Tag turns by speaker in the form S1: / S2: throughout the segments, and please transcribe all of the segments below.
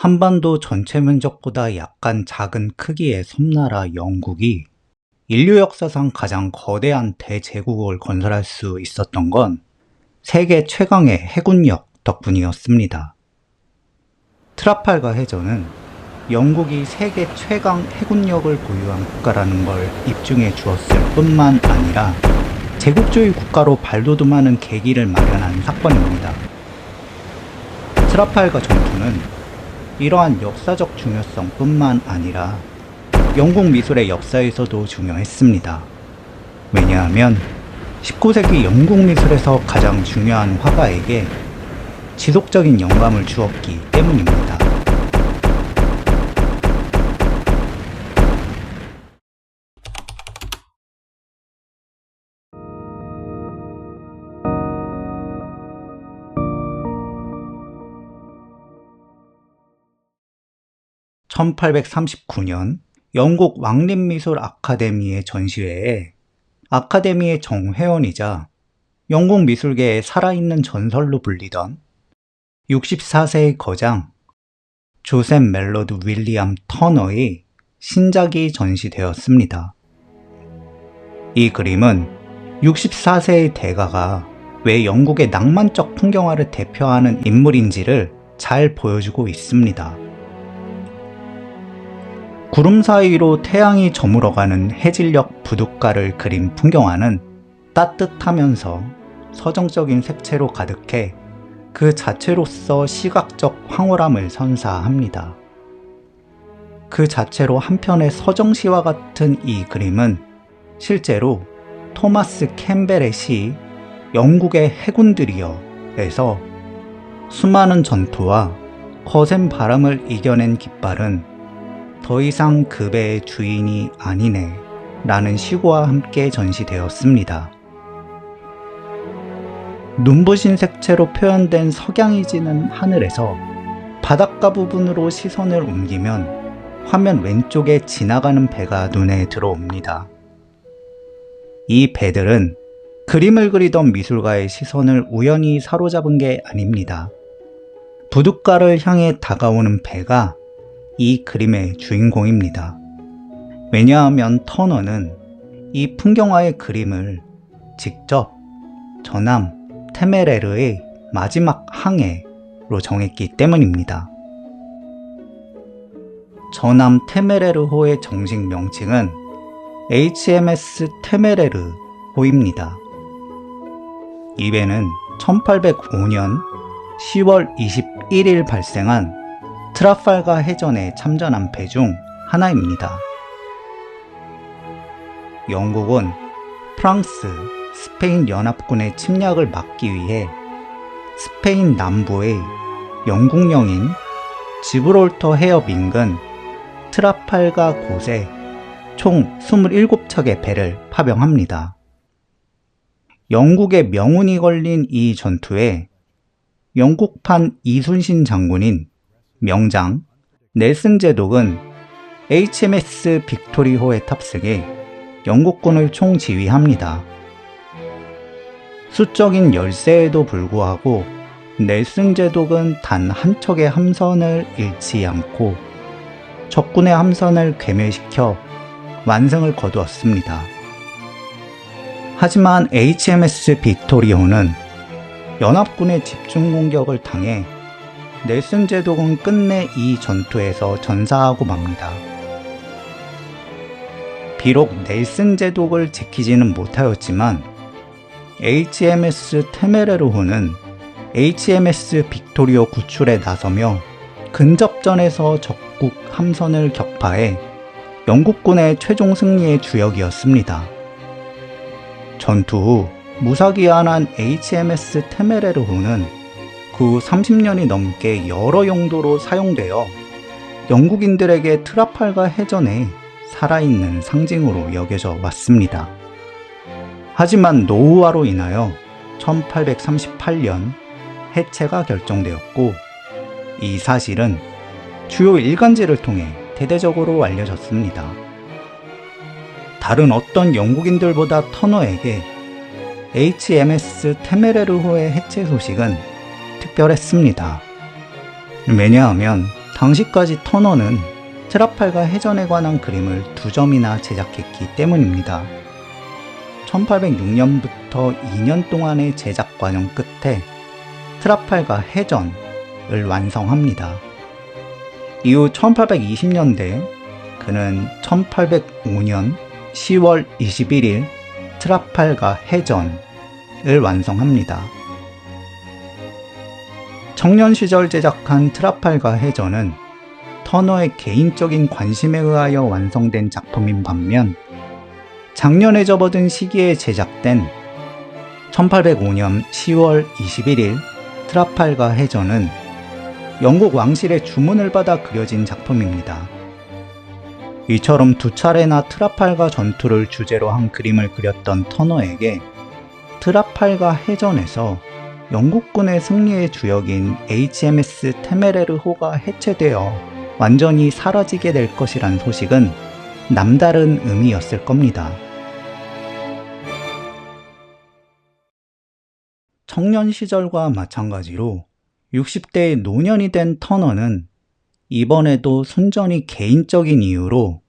S1: 한반도 전체 면적보다 약간 작은 크기의 섬나라 영국이 인류 역사상 가장 거대한 대제국을 건설할 수 있었던 건 세계 최강의 해군력 덕분이었습니다. 트라팔가 해전은 영국이 세계 최강 해군력을 보유한 국가라는 걸 입증해 주었을 뿐만 아니라 제국주의 국가로 발돋움하는 계기를 마련한 사건입니다. 트라팔가 전투는 이러한 역사적 중요성뿐만 아니라 영국 미술의 역사에서도 중요했습니다. 왜냐하면 19세기 영국 미술에서 가장 중요한 화가에게 지속적인 영감을 주었기 때문입니다. (1839년) 영국 왕립미술 아카데미의 전시회에 아카데미의 정회원이자 영국 미술계의 살아있는 전설로 불리던 64세의 거장 조셉 멜로드 윌리엄 터너의 신작이 전시되었습니다. 이 그림은 64세의 대가가 왜 영국의 낭만적 풍경화를 대표하는 인물인지를 잘 보여주고 있습니다. 구름 사이로 태양이 저물어가는 해질녘 부둣가를 그린 풍경화는 따뜻하면서 서정적인 색채로 가득해 그 자체로서 시각적 황홀함을 선사합니다. 그 자체로 한편의 서정시와 같은 이 그림은 실제로 토마스 캠벨의 시 영국의 해군들이여에서 수많은 전투와 거센 바람을 이겨낸 깃발은 더 이상 그 배의 주인이 아니네 라는 시고와 함께 전시되었습니다. 눈부신 색채로 표현된 석양이 지는 하늘에서 바닷가 부분으로 시선을 옮기면 화면 왼쪽에 지나가는 배가 눈에 들어옵니다. 이 배들은 그림을 그리던 미술가의 시선을 우연히 사로잡은 게 아닙니다. 부둣가를 향해 다가오는 배가 이 그림의 주인공입니다. 왜냐하면 터너는 이 풍경화의 그림을 직접 저남 테메레르의 마지막 항해로 정했기 때문입니다. 저남 테메레르호의 정식 명칭은 HMS 테메레르호입니다. 이 배는 1805년 10월 21일 발생한 트라팔가 해전에 참전한 배 중 하나입니다. 영국은 프랑스, 스페인 연합군의 침략을 막기 위해 스페인 남부의 영국령인 지브롤터 해협 인근 트라팔가 곳에 총 27척의 배를 파병합니다. 영국의 명운이 걸린 이 전투에 영국판 이순신 장군인 명장 넬슨 제독은 HMS 빅토리호에 탑승해 영국군을 총지휘합니다. 수적인 열세에도 불구하고 넬슨 제독은 단 한 척의 함선을 잃지 않고 적군의 함선을 괴멸시켜 완승을 거두었습니다. 하지만 HMS 빅토리호는 연합군의 집중 공격을 당해 넬슨 제독은 끝내 이 전투에서 전사하고 맙니다. 비록 넬슨 제독을 지키지는 못하였지만 HMS 테메레르호는 HMS 빅토리호 구출에 나서며 근접전에서 적국 함선을 격파해 영국군의 최종 승리의 주역이었습니다. 전투 후 무사귀환한 HMS 테메레르호는 그 후 30년이 넘게 여러 용도로 사용되어 영국인들에게 트라팔가 해전의 살아있는 상징으로 여겨져 왔습니다. 하지만 노후화로 인하여 1838년 해체가 결정되었고 이 사실은 주요 일간지를 통해 대대적으로 알려졌습니다. 다른 어떤 영국인들보다 터너에게 HMS 테메레르호의 해체 소식은 특별했습니다. 왜냐하면 당시까지 터너는 트라팔가 해전에 관한 그림을 2점이나 제작했기 때문입니다. 1806년부터 2년 동안의 제작 과정 끝에 트라팔가 해전을 완성합니다. 이후 1820년대 그는 1805년 10월 21일 트라팔가 해전을 완성합니다. 청년 시절 제작한 트라팔가 해전은 터너의 개인적인 관심에 의하여 완성된 작품인 반면 작년에 접어든 시기에 제작된 1805년 10월 21일 트라팔가 해전은 영국 왕실의 주문을 받아 그려진 작품입니다. 이처럼 2차례나 트라팔가 전투를 주제로 한 그림을 그렸던 터너에게 트라팔가 해전에서 영국군의 승리의 주역인 HMS 테메레르호가 해체되어 완전히 사라지게 될 것이란 소식은 남다른 의미였을 겁니다. 청년 시절과 마찬가지로 60대의 노년이 된 터너는 이번에도 순전히 개인적인 이유로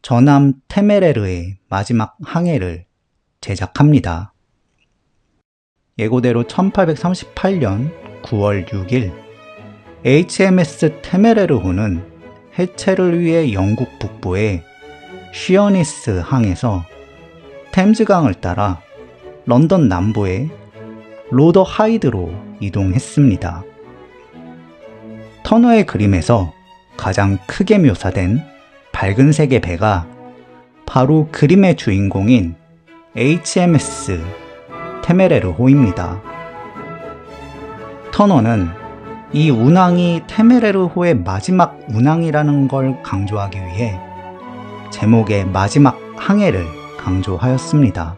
S1: 저남 테메레르의 마지막 항해를 제작합니다. 예고대로 1838년 9월 6일 HMS 테메레르호는 해체를 위해 영국 북부의 쉬어니스 항에서 템즈강을 따라 런던 남부의 로더 하이드로 이동했습니다. 터너의 그림에서 가장 크게 묘사된 밝은색의 배가 바로 그림의 주인공인 HMS 테메레르호입니다. 터너는 이 운항이 테메레르호의 마지막 운항이라는 걸 강조하기 위해 제목의 마지막 항해를 강조하였습니다.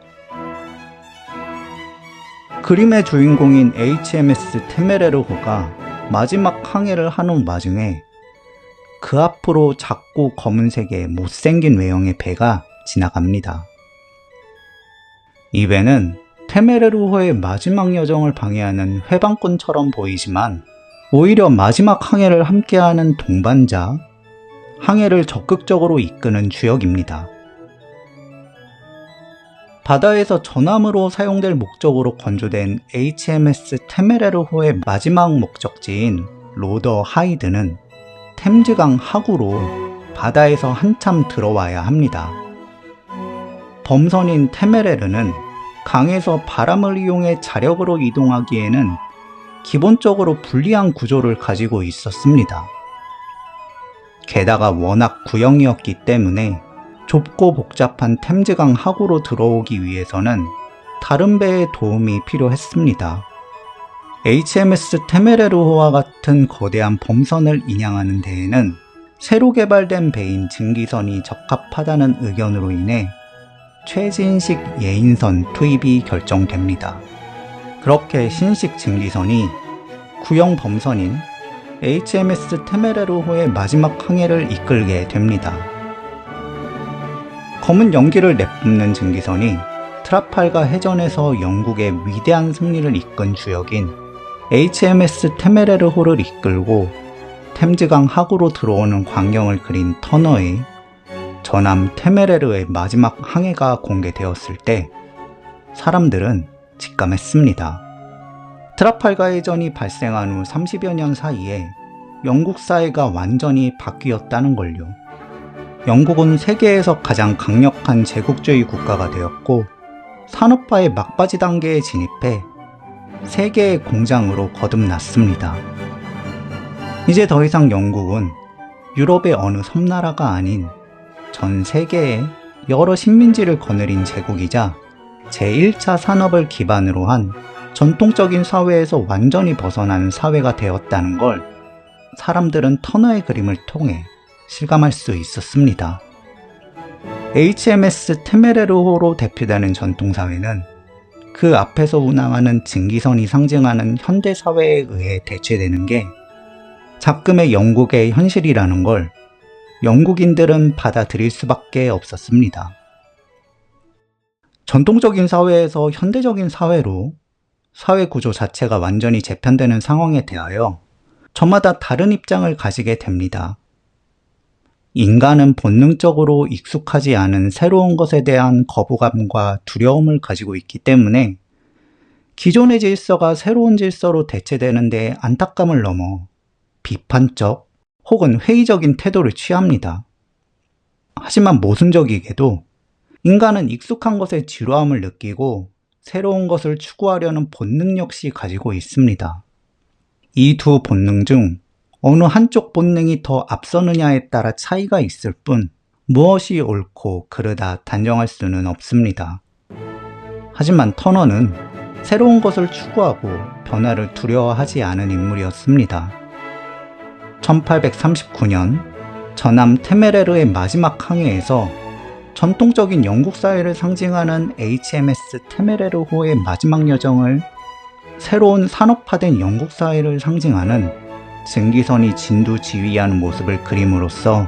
S1: 그림의 주인공인 HMS 테메레르호가 마지막 항해를 하는 와중에 그 앞으로 작고 검은색의 못생긴 외형의 배가 지나갑니다. 이 배는 테메레르호의 마지막 여정을 방해하는 회방꾼처럼 보이지만 오히려 마지막 항해를 함께하는 동반자, 항해를 적극적으로 이끄는 주역입니다. 바다에서 전함으로 사용될 목적으로 건조된 HMS 테메레르호의 마지막 목적지인 로더 하이드는 템즈강 하구로 바다에서 한참 들어와야 합니다. 범선인 테메레르는 강에서 바람을 이용해 자력으로 이동하기에는 기본적으로 불리한 구조를 가지고 있었습니다. 게다가 워낙 구형이었기 때문에 좁고 복잡한 템즈강 하구로 들어오기 위해서는 다른 배의 도움이 필요했습니다. HMS 테메레르호와 같은 거대한 범선을 인양하는 데에는 새로 개발된 배인 증기선이 적합하다는 의견으로 인해 최신식 예인선 투입이 결정됩니다. 그렇게 신식 증기선이 구형 범선인 HMS 테메레르호의 마지막 항해를 이끌게 됩니다. 검은 연기를 내뿜는 증기선이 트라팔가 해전에서 영국의 위대한 승리를 이끈 주역인 HMS 테메레르호를 이끌고 템즈강 하구로 들어오는 광경을 그린 터너의 저남 테메레르의 마지막 항해가 공개되었을 때 사람들은 직감했습니다. 트라팔가 해전이 발생한 후 30여 년 사이에 영국 사회가 완전히 바뀌었다는 걸요. 영국은 세계에서 가장 강력한 제국주의 국가가 되었고 산업화의 막바지 단계에 진입해 세계의 공장으로 거듭났습니다. 이제 더 이상 영국은 유럽의 어느 섬나라가 아닌 전 세계의 여러 식민지를 거느린 제국이자 제1차 산업을 기반으로 한 전통적인 사회에서 완전히 벗어나는 사회가 되었다는 걸 사람들은 터너의 그림을 통해 실감할 수 있었습니다. HMS 테메레르호로 대표되는 전통사회는 그 앞에서 운항하는 증기선이 상징하는 현대사회에 의해 대체되는 게 작금의 영국의 현실이라는 걸 영국인들은 받아들일 수밖에 없었습니다. 전통적인 사회에서 현대적인 사회로 사회 구조 자체가 완전히 재편되는 상황에 대하여 저마다 다른 입장을 가지게 됩니다. 인간은 본능적으로 익숙하지 않은 새로운 것에 대한 거부감과 두려움을 가지고 있기 때문에 기존의 질서가 새로운 질서로 대체되는 데 안타감을 넘어 비판적 혹은 회의적인 태도를 취합니다. 하지만 모순적이게도 인간은 익숙한 것에 지루함을 느끼고 새로운 것을 추구하려는 본능 역시 가지고 있습니다. 이 두 본능 중 어느 한쪽 본능이 더 앞서느냐에 따라 차이가 있을 뿐 무엇이 옳고 그르다 단정할 수는 없습니다. 하지만 터너는 새로운 것을 추구하고 변화를 두려워하지 않은 인물이었습니다. 1839년 저남 테메레르의 마지막 항해에서 전통적인 영국 사회를 상징하는 HMS 테메레르호의 마지막 여정을 새로운 산업화된 영국 사회를 상징하는 증기선이 진두지휘하는 모습을 그림으로써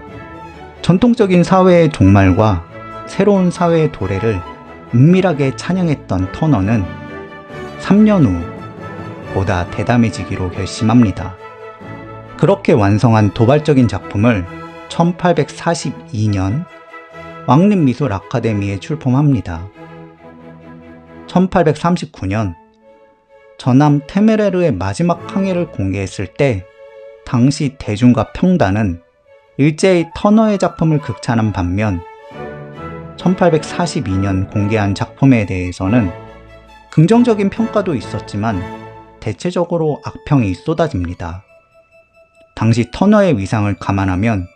S1: 전통적인 사회의 종말과 새로운 사회의 도래를 은밀하게 찬양했던 터너는 3년 후 보다 대담해지기로 결심합니다. 그렇게 완성한 도발적인 작품을 1842년 왕립미술 아카데미에 출품합니다. 1839년 저남 테메레르의 마지막 항해를 공개했을 때 당시 대중과 평단은 일제히 터너의 작품을 극찬한 반면 1842년 공개한 작품에 대해서는 긍정적인 평가도 있었지만 대체적으로 악평이 쏟아집니다. 당시 터너의 위상을 감안하면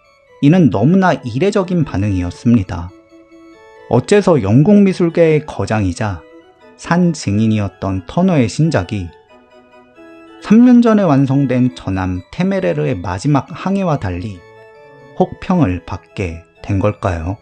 S1: 이는 너무나 이례적인 반응이었습니다. 어째서 영국 미술계의 거장이자 산 증인이었던 터너의 신작이 3년 전에 완성된 저남 테메레르의 마지막 항해와 달리 혹평을 받게 된 걸까요?